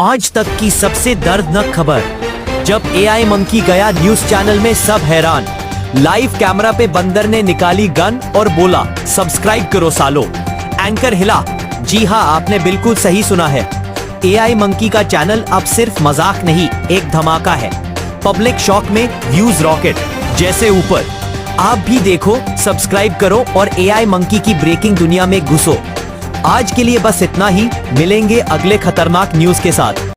आज तक की सबसे दर्दनाक खबर, जब एआई मंकी गया न्यूज चैनल में सब हैरान। लाइव कैमरा पे बंदर ने निकाली गन और बोला सब्सक्राइब करो सालो। एंकर हिला। जी हाँ, आपने बिल्कुल सही सुना है। एआई मंकी का चैनल अब सिर्फ मजाक नहीं, एक धमाका है। पब्लिक शॉक में, व्यूज रॉकेट जैसे ऊपर। आप भी देखो, सब्सक्राइब करो और एआई मंकी की ब्रेकिंग दुनिया में घुसो। आज के लिए बस इतना ही, मिलेंगे अगले खतरनाक न्यूज के साथ।